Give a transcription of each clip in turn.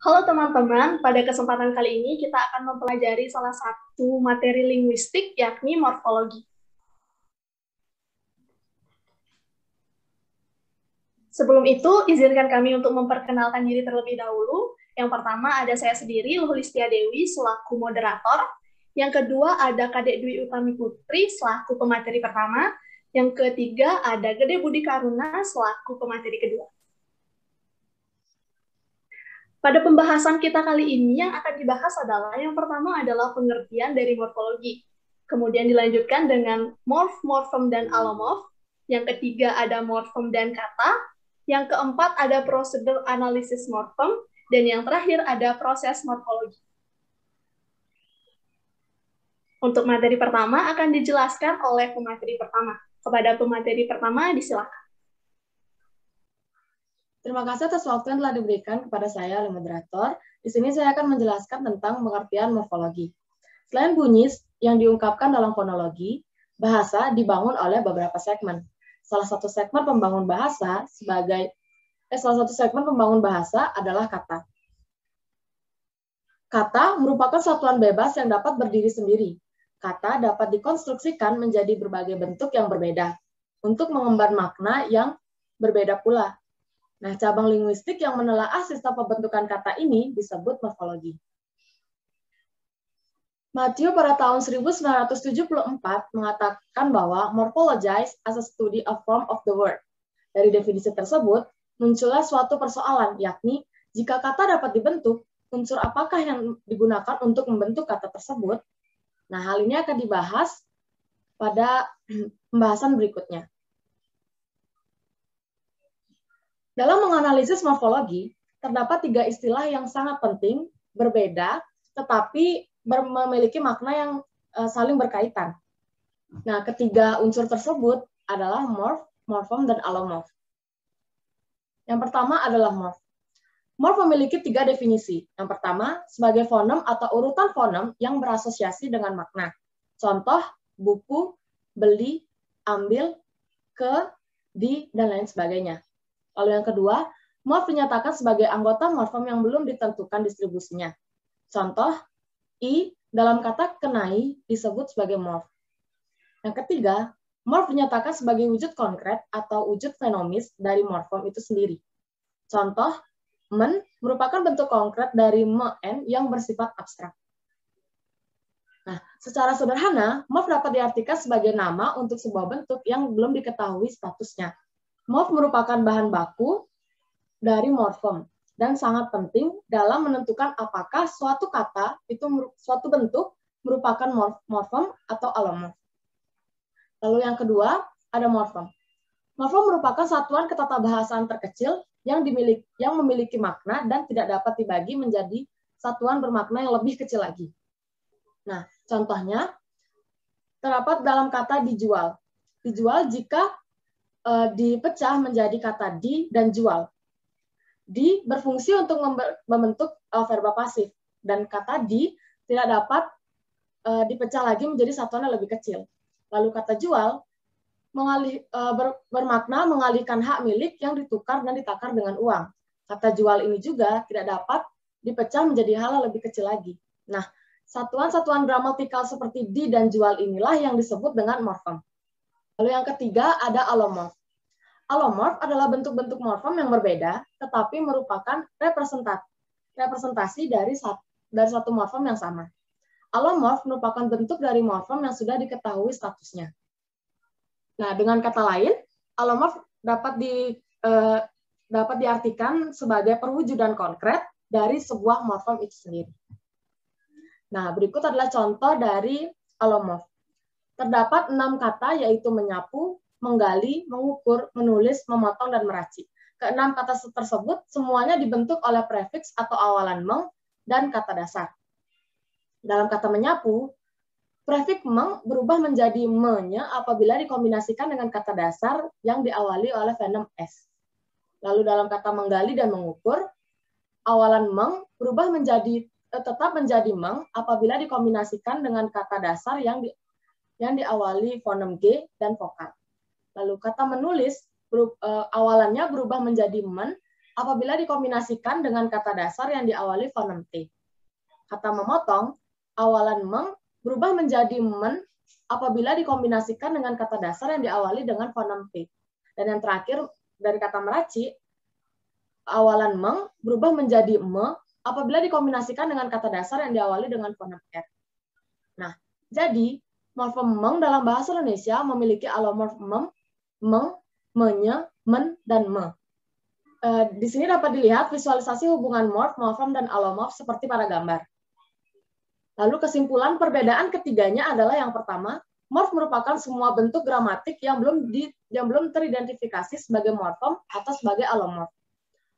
Halo teman-teman, pada kesempatan kali ini kita akan mempelajari salah satu materi linguistik, yakni morfologi. Sebelum itu, izinkan kami untuk memperkenalkan diri terlebih dahulu. Yang pertama ada saya sendiri, Luhulistia Dewi, selaku moderator. Yang kedua ada Kadek Dwi Utami Putri, selaku pemateri pertama. Yang ketiga ada Gede Budi Karuna, selaku pemateri kedua. Pada pembahasan kita kali ini yang akan dibahas adalah yang pertama adalah pengertian dari morfologi. Kemudian dilanjutkan dengan morf, morfem, dan alomorf. Yang ketiga ada morfem dan kata. Yang keempat ada prosedur analisis morfem. Dan yang terakhir ada proses morfologi. Untuk materi pertama akan dijelaskan oleh pemateri pertama. Kepada pemateri pertama disilakan. Terima kasih atas waktu yang telah diberikan kepada saya oleh moderator. Di sini saya akan menjelaskan tentang pengertian morfologi. Selain bunyi yang diungkapkan dalam fonologi, bahasa dibangun oleh beberapa segmen. Salah satu segmen pembangun bahasa adalah kata. Kata merupakan satuan bebas yang dapat berdiri sendiri. Kata dapat dikonstruksikan menjadi berbagai bentuk yang berbeda untuk mengemban makna yang berbeda pula. Nah, cabang linguistik yang menelaah sistem pembentukan kata ini disebut morfologi. Matthew pada tahun 1974 mengatakan bahwa morphologize as a study of form of the word. Dari definisi tersebut, muncullah suatu persoalan, yakni jika kata dapat dibentuk, unsur apakah yang digunakan untuk membentuk kata tersebut? Nah, hal ini akan dibahas pada pembahasan berikutnya. Dalam menganalisis morfologi, terdapat 3 istilah yang sangat penting, berbeda, tetapi memiliki makna yang saling berkaitan. Nah, ketiga unsur tersebut adalah morf, morfem, dan alomorf. Yang pertama adalah morf. Morf memiliki 3 definisi. Yang pertama, sebagai fonem atau urutan fonem yang berasosiasi dengan makna. Contoh, buku, beli, ambil, ke, di, dan lain sebagainya. Lalu yang kedua, morf dinyatakan sebagai anggota morfem yang belum ditentukan distribusinya. Contoh, i dalam kata kenai disebut sebagai morf. Yang ketiga, morf dinyatakan sebagai wujud konkret atau wujud fenomis dari morfem itu sendiri. Contoh, men merupakan bentuk konkret dari men yang bersifat abstrak. Nah, secara sederhana, morf dapat diartikan sebagai nama untuk sebuah bentuk yang belum diketahui statusnya. Morf merupakan bahan baku dari morfem dan sangat penting dalam menentukan apakah suatu kata itu suatu bentuk merupakan morfem atau alomorf. Lalu yang kedua ada morfem. Morfem merupakan satuan ketatabahasaan terkecil yang memiliki makna dan tidak dapat dibagi menjadi satuan bermakna yang lebih kecil lagi. Nah, contohnya terdapat dalam kata dijual. Dijual jika dipecah menjadi kata di dan jual. Di berfungsi untuk membentuk verba pasif dan kata di tidak dapat dipecah lagi menjadi satuan yang lebih kecil. Lalu kata jual bermakna mengalihkan hak milik yang ditukar dan ditakar dengan uang. Kata jual ini juga tidak dapat dipecah menjadi hal yang lebih kecil lagi. Nah, satuan-satuan gramatikal seperti di dan jual inilah yang disebut dengan morfem. Lalu yang ketiga ada alomorf. Alomorf adalah bentuk-bentuk morfem yang berbeda, tetapi merupakan representasi dari satu morfem yang sama. Alomorf merupakan bentuk dari morfem yang sudah diketahui statusnya. Nah, dengan kata lain, alomorf dapat diartikan sebagai perwujudan konkret dari sebuah morfem itu sendiri. Nah, berikut adalah contoh dari alomorf. Terdapat 6 kata yaitu menyapu, menggali, mengukur, menulis, memotong, dan meracik. Keenam kata tersebut semuanya dibentuk oleh prefiks atau awalan meng dan kata dasar. Dalam kata menyapu, prefiks meng berubah menjadi me-nya apabila dikombinasikan dengan kata dasar yang diawali oleh fonem s. Lalu dalam kata menggali dan mengukur, awalan meng berubah tetap menjadi meng apabila dikombinasikan dengan kata dasar yang diawali fonem g dan vokal. Lalu kata menulis awalannya berubah menjadi men apabila dikombinasikan dengan kata dasar yang diawali fonem T. Kata memotong, awalan meng berubah menjadi men apabila dikombinasikan dengan kata dasar yang diawali dengan fonem P. Dan yang terakhir, dari kata meraci, awalan meng berubah menjadi me apabila dikombinasikan dengan kata dasar yang diawali dengan fonem R. Nah, jadi morfem meng dalam bahasa Indonesia memiliki alomorf meng, menye, men, dan me. Di sini dapat dilihat visualisasi hubungan morf, morfem, dan alomorf seperti pada gambar. Lalu kesimpulan perbedaan ketiganya adalah yang pertama, morf merupakan semua bentuk gramatik yang belum teridentifikasi sebagai morfem atau sebagai alomorf.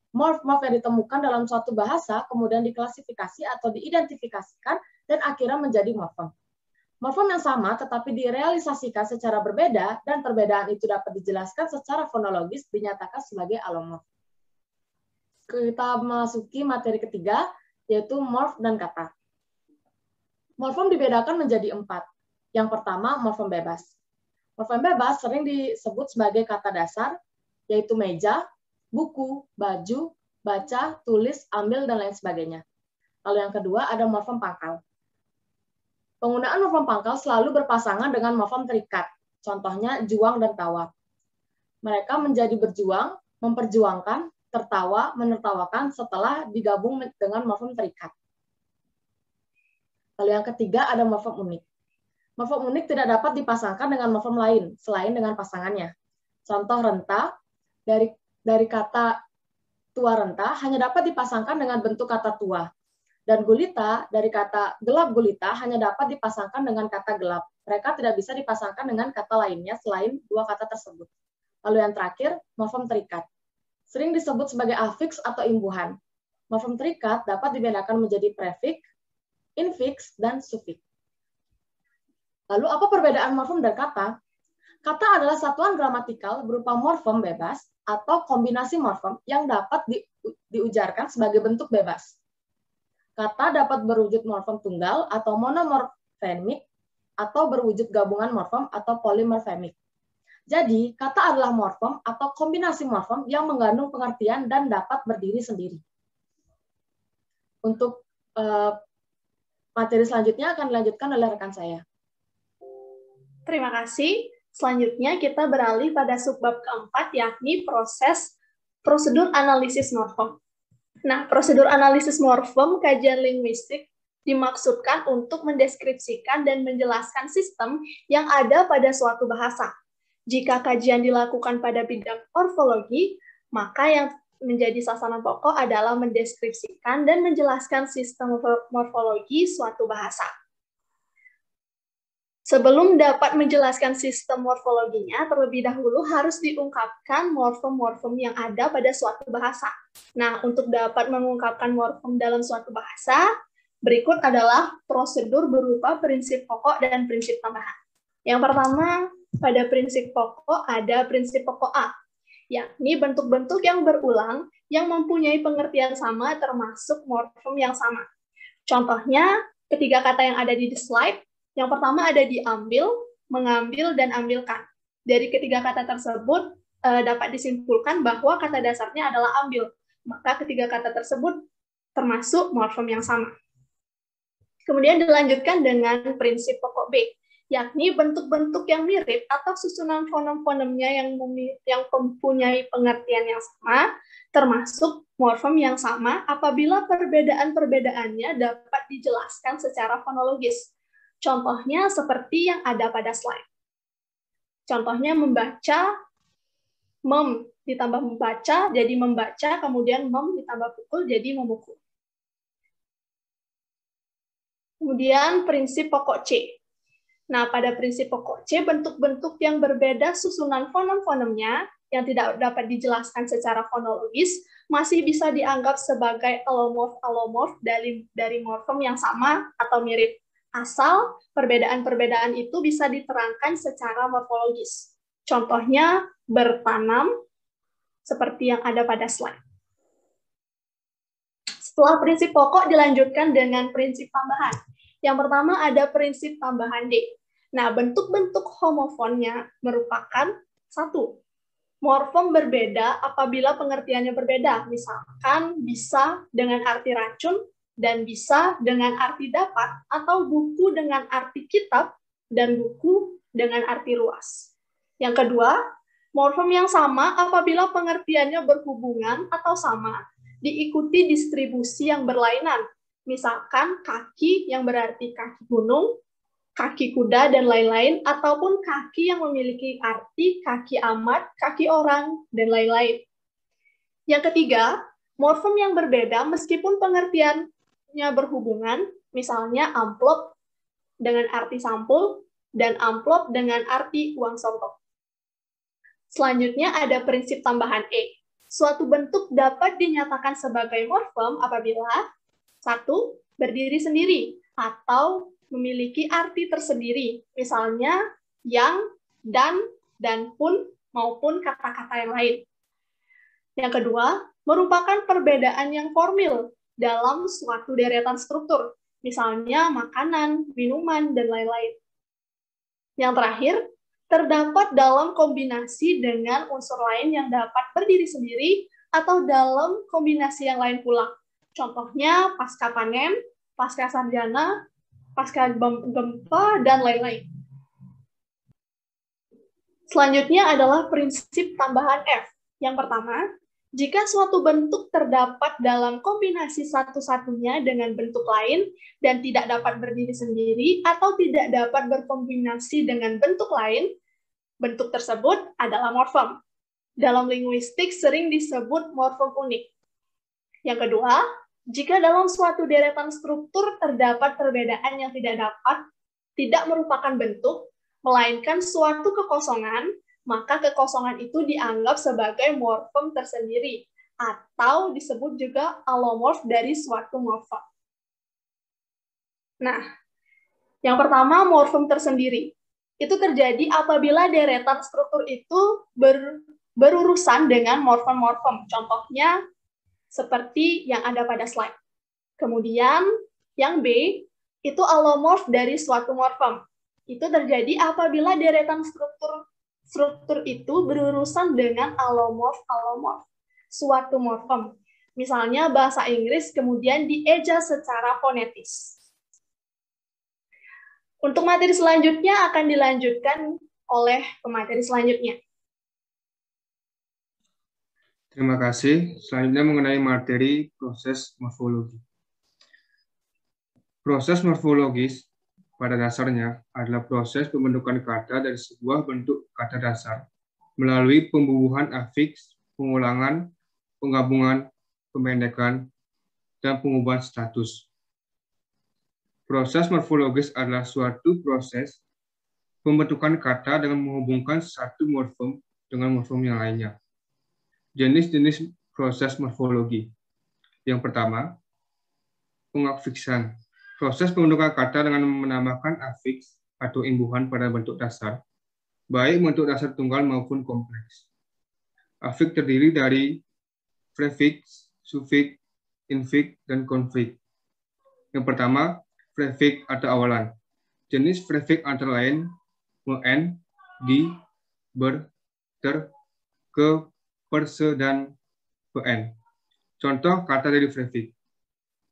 Morf-morf yang ditemukan dalam suatu bahasa kemudian diklasifikasi atau diidentifikasikan dan akhirnya menjadi morfem. Morfem yang sama tetapi direalisasikan secara berbeda dan perbedaan itu dapat dijelaskan secara fonologis dinyatakan sebagai alomorf. Kita masuki materi ketiga, yaitu morf dan kata. Morfem dibedakan menjadi 4. Yang pertama, morfem bebas. Morfem bebas sering disebut sebagai kata dasar, yaitu meja, buku, baju, baca, tulis, ambil, dan lain sebagainya. Lalu yang kedua, ada morfem pangkal. Penggunaan morfem pangkal selalu berpasangan dengan morfem terikat. Contohnya, juang dan tawa. Mereka menjadi berjuang, memperjuangkan, tertawa, menertawakan setelah digabung dengan morfem terikat. Lalu yang ketiga ada morfem unik. Morfem unik tidak dapat dipasangkan dengan morfem lain selain dengan pasangannya. Contoh renta, dari kata tua renta hanya dapat dipasangkan dengan bentuk kata tua. Dan gulita, dari kata gelap gulita hanya dapat dipasangkan dengan kata gelap. Mereka tidak bisa dipasangkan dengan kata lainnya selain dua kata tersebut. Lalu yang terakhir, morfem terikat. Sering disebut sebagai afiks atau imbuhan. Morfem terikat dapat dibedakan menjadi prefiks, infiks, dan sufiks. Lalu apa perbedaan morfem dan kata? Kata adalah satuan gramatikal berupa morfem bebas atau kombinasi morfem yang dapat diujarkan sebagai bentuk bebas. Kata dapat berwujud morfem tunggal atau monomorfemik atau berwujud gabungan morfem atau polimorfemik. Jadi, kata adalah morfem atau kombinasi morfem yang mengandung pengertian dan dapat berdiri sendiri. Untuk materi selanjutnya akan dilanjutkan oleh rekan saya. Terima kasih. Selanjutnya kita beralih pada subbab keempat, yakni prosedur analisis morfem. Nah, prosedur analisis morfem kajian linguistik dimaksudkan untuk mendeskripsikan dan menjelaskan sistem yang ada pada suatu bahasa. Jika kajian dilakukan pada bidang morfologi, maka yang menjadi sasaran pokok adalah mendeskripsikan dan menjelaskan sistem morfologi suatu bahasa. Sebelum dapat menjelaskan sistem morfologinya, terlebih dahulu harus diungkapkan morfem-morfem yang ada pada suatu bahasa. Nah, untuk dapat mengungkapkan morfem dalam suatu bahasa, berikut adalah prosedur berupa prinsip pokok dan prinsip tambahan. Yang pertama, pada prinsip pokok ada prinsip pokok A, yakni bentuk-bentuk yang berulang yang mempunyai pengertian sama termasuk morfem yang sama. Contohnya, ketiga kata yang ada di slide. Yang pertama ada diambil, mengambil, dan ambilkan. Dari ketiga kata tersebut dapat disimpulkan bahwa kata dasarnya adalah ambil. Maka ketiga kata tersebut termasuk morfem yang sama. Kemudian dilanjutkan dengan prinsip pokok B, yakni bentuk-bentuk yang mirip atau susunan fonem-fonemnya yang mempunyai pengertian yang sama, termasuk morfem yang sama apabila perbedaan-perbedaannya dapat dijelaskan secara fonologis. Contohnya seperti yang ada pada slide. Contohnya membaca, mem ditambah membaca, jadi membaca, kemudian mem ditambah pukul, jadi memukul. Kemudian prinsip pokok C. Nah, pada prinsip pokok C, bentuk-bentuk yang berbeda susunan fonem-fonemnya yang tidak dapat dijelaskan secara fonologis masih bisa dianggap sebagai alomorf dari morfem yang sama atau mirip. Asal perbedaan-perbedaan itu bisa diterangkan secara morfologis. Contohnya bertanam, seperti yang ada pada slide. Setelah prinsip pokok dilanjutkan dengan prinsip tambahan. Yang pertama ada prinsip tambahan D. Nah, bentuk-bentuk homofonnya merupakan 1. Morfem berbeda apabila pengertiannya berbeda. Misalkan bisa dengan arti racun dan bisa dengan arti dapat, atau buku dengan arti kitab dan buku dengan arti luas. Yang kedua, morfem yang sama apabila pengertiannya berhubungan atau sama, diikuti distribusi yang berlainan. Misalkan kaki yang berarti kaki gunung, kaki kuda, dan lain-lain, ataupun kaki yang memiliki arti kaki amat, kaki orang, dan lain-lain. Yang ketiga, morfem yang berbeda meskipun pengertiannya berhubungan, misalnya amplop dengan arti sampul, dan amplop dengan arti uang songkok. Selanjutnya ada prinsip tambahan E. Suatu bentuk dapat dinyatakan sebagai morfem apabila 1. Berdiri sendiri, atau memiliki arti tersendiri, misalnya yang, dan pun, maupun kata-kata yang lain. Yang kedua, merupakan perbedaan yang formil dalam suatu deretan struktur, misalnya makanan, minuman, dan lain-lain. Yang terakhir, terdapat dalam kombinasi dengan unsur lain yang dapat berdiri sendiri atau dalam kombinasi yang lain pula. Contohnya pasca panen, pasca sarjana, pasca gempa, dan lain-lain. Selanjutnya adalah prinsip tambahan F. Yang pertama, jika suatu bentuk terdapat dalam kombinasi satu-satunya dengan bentuk lain dan tidak dapat berdiri sendiri atau tidak dapat berkombinasi dengan bentuk lain, bentuk tersebut adalah morfem. Dalam linguistik sering disebut morfem unik. Yang kedua, jika dalam suatu deretan struktur terdapat perbedaan yang tidak merupakan bentuk, melainkan suatu kekosongan, maka kekosongan itu dianggap sebagai morfem tersendiri, atau disebut juga alomorf dari suatu morfem. Nah, yang pertama morfem tersendiri. Itu terjadi apabila deretan struktur itu berurusan dengan morfem-morfem. Contohnya, seperti yang ada pada slide. Kemudian, yang B, itu alomorf dari suatu morfem. Itu terjadi apabila deretan struktur itu berurusan dengan alomorf suatu morfem. Misalnya bahasa Inggris kemudian dieja secara fonetis. Untuk materi selanjutnya akan dilanjutkan oleh pemateri selanjutnya. Terima kasih. Selanjutnya mengenai materi proses morfologi. Proses morfologis pada dasarnya adalah proses pembentukan kata dari sebuah bentuk kata dasar melalui pembubuhan afiks, pengulangan, penggabungan, pemendekan, dan pengubahan status. Proses morfologis adalah suatu proses pembentukan kata dengan menghubungkan satu morfem dengan morfem yang lainnya. Jenis-jenis proses morfologi. Yang pertama, pengafiksan. Proses pembentukan kata dengan menambahkan afiks atau imbuhan pada bentuk dasar, baik bentuk dasar tunggal maupun kompleks. Afiks terdiri dari prefiks, sufiks, infiks, dan konflik. Yang pertama, prefiks atau awalan. Jenis prefiks antara lain men, di, ber, ter, ke, perse, dan pn. Contoh kata dari prefiks,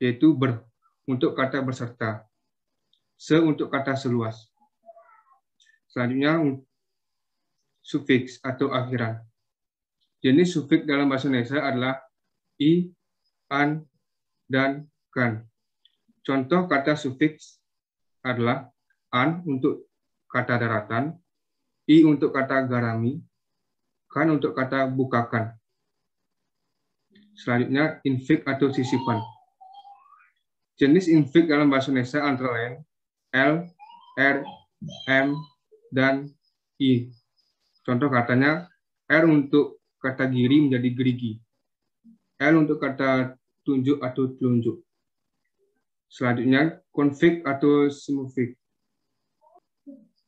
yaitu ber untuk kata berserta, se untuk kata seluas. Selanjutnya, sufiks atau akhiran. Jenis sufiks dalam bahasa Indonesia adalah i, an, dan kan. Contoh kata sufiks adalah an untuk kata daratan, i untuk kata garami, kan untuk kata bukakan. Selanjutnya, infik atau sisipan. Jenis infik dalam bahasa Indonesia antara lain L, R, M, dan I. Contoh katanya, R untuk kata giri menjadi gerigi. L untuk kata tunjuk atau telunjuk. Selanjutnya, konflik atau simufik.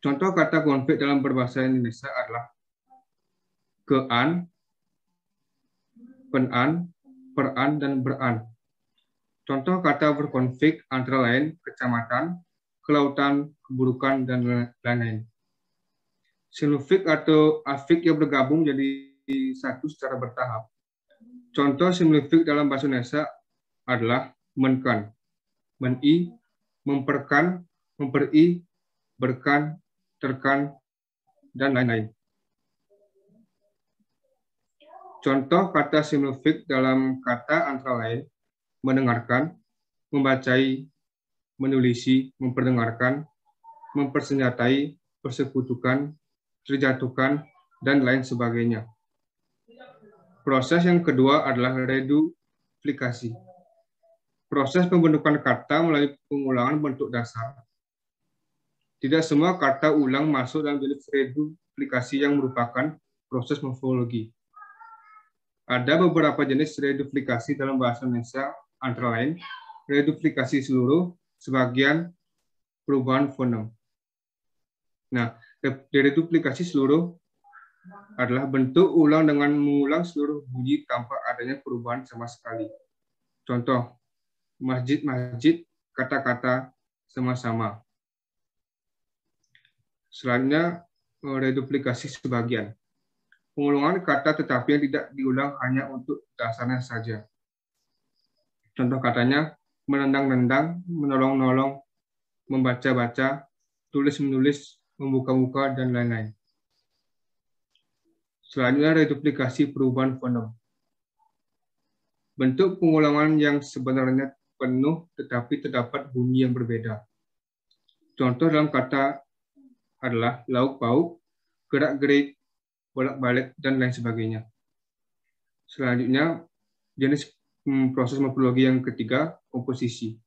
Contoh kata konflik dalam berbahasa Indonesia adalah kean, penan, peran, dan beran. Contoh kata berkonflik antara lain kecamatan, kelautan, keburukan, dan lain-lain. Sinufik atau afik yang bergabung jadi satu secara bertahap. Contoh simulfik dalam bahasa Indonesia adalah menkan, meni, memperkan, memperi, berkan, terkan, dan lain-lain. Contoh kata simulfik dalam kata antara lain mendengarkan, membacai, menulisi, memperdengarkan, mempersenjatai, persekutukan, terjatuhkan, dan lain sebagainya. Proses yang kedua adalah reduplikasi. Proses pembentukan kata melalui pengulangan bentuk dasar. Tidak semua kata ulang masuk dalam jenis reduplikasi yang merupakan proses morfologi. Ada beberapa jenis reduplikasi dalam bahasa Indonesia, antara lain reduplikasi seluruh, sebagian, perubahan fonem. Nah, reduplikasi seluruh adalah bentuk ulang dengan mengulang seluruh bunyi tanpa adanya perubahan sama sekali. Contoh, masjid-masjid, kata-kata, sama-sama. Selanjutnya, reduplikasi sebagian. Pengulangan kata tetapi yang tidak diulang hanya untuk dasarnya saja. Contoh katanya, menendang-nendang, menolong-nolong, membaca-baca, tulis-menulis, membuka-buka, dan lain-lain. Selanjutnya, reduplikasi perubahan fonem. Bentuk pengulangan yang sebenarnya penuh tetapi terdapat bunyi yang berbeda. Contoh dalam kata adalah lauk pauk, gerak-gerik, bolak-balik, dan lain sebagainya. Selanjutnya, jenis proses morfologi yang ketiga, komposisi.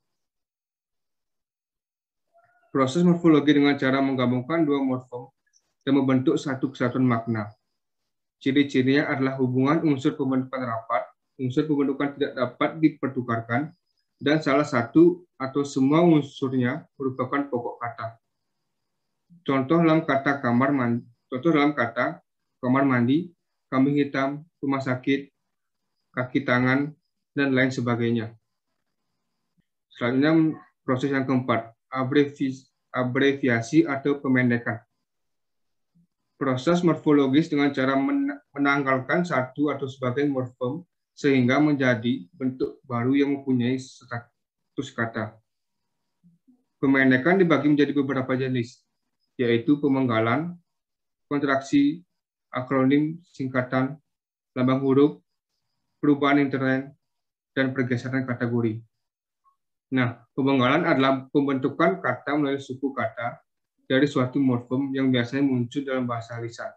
Proses morfologi dengan cara menggabungkan dua morfem dan membentuk satu kesatuan makna. Ciri-cirinya adalah hubungan unsur pembentukan rapat, unsur pembentukan tidak dapat dipertukarkan, dan salah satu atau semua unsurnya merupakan pokok kata. Contoh dalam kata kamar mandi, kambing hitam, rumah sakit, kaki tangan, dan lain sebagainya. Selanjutnya proses yang keempat, abreviasi atau pemendekan. Proses morfologis dengan cara menanggalkan satu atau sebagian morfem sehingga menjadi bentuk baru yang mempunyai status kata. Pemendekan dibagi menjadi beberapa jenis, yaitu pemenggalan, kontraksi, akronim, singkatan, lambang huruf, perubahan intern, dan pergeseran kategori. Nah, pemenggalan adalah pembentukan kata melalui suku kata dari suatu morfem yang biasanya muncul dalam bahasa lisan.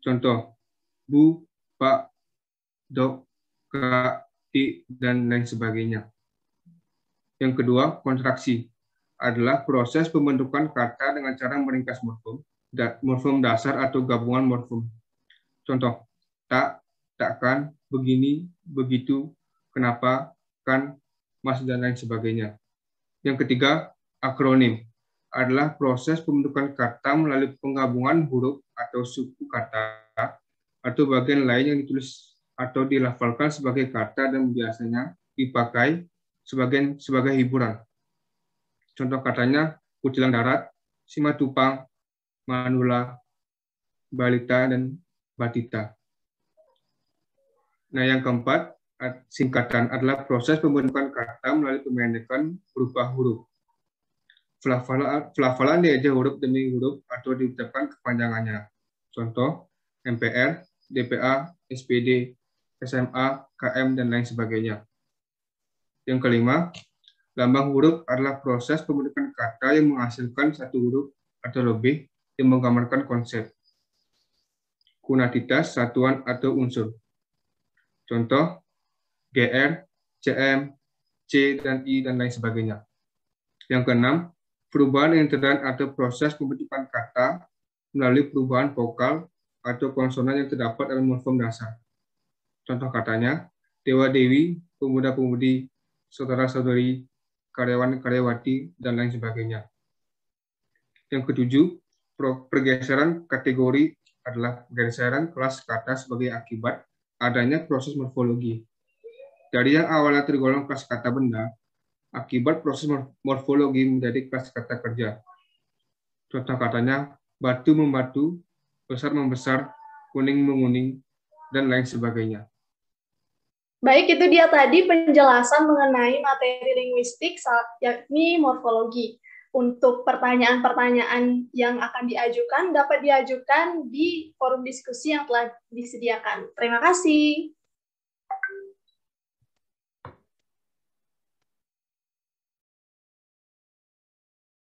Contoh, bu, pak, dok, kak, ti, dan lain sebagainya. Yang kedua, kontraksi adalah proses pembentukan kata dengan cara meringkas morfem dasar atau gabungan morfem. Contoh, tak, takkan, begini, begitu, kenapa, kan, mas, dan lain sebagainya. Yang ketiga, akronim adalah proses pembentukan kata melalui penggabungan huruf atau suku kata atau bagian lain yang ditulis atau dilafalkan sebagai kata dan biasanya dipakai sebagai hiburan. Contoh katanya Kutilang Darat, Simatupang, Manula, Balita, dan Batita. Nah, yang keempat, singkatan adalah proses pembentukan kata melalui pemendekan berupa huruf. Pelafalan diajar huruf demi huruf atau diucapkan kepanjangannya. Contoh, MPR, DPA, SPD, SMA, KM, dan lain sebagainya. Yang kelima, lambang huruf adalah proses pembentukan kata yang menghasilkan satu huruf atau lebih yang menggambarkan konsep. Kunatitas, satuan atau unsur. Contoh, GR, CM, C, dan I, dan lain sebagainya. Yang keenam, perubahan intern atau proses pembentukan kata melalui perubahan vokal atau konsonan yang terdapat dalam morfem dasar. Contoh katanya, dewa-dewi, pemuda-pemudi, saudara-saudari, karyawan-karyawati, dan lain sebagainya. Yang ketujuh, pergeseran kategori adalah pergeseran kelas kata sebagai akibat adanya proses morfologi. Dari yang awalnya tergolong kelas kata benda, akibat proses morfologi menjadi kelas kata kerja. Contoh katanya, batu membatu, besar membesar, kuning-menguning, dan lain sebagainya. Baik, itu dia tadi penjelasan mengenai materi linguistik, yakni morfologi. Untuk pertanyaan-pertanyaan yang akan diajukan, dapat diajukan di forum diskusi yang telah disediakan. Terima kasih.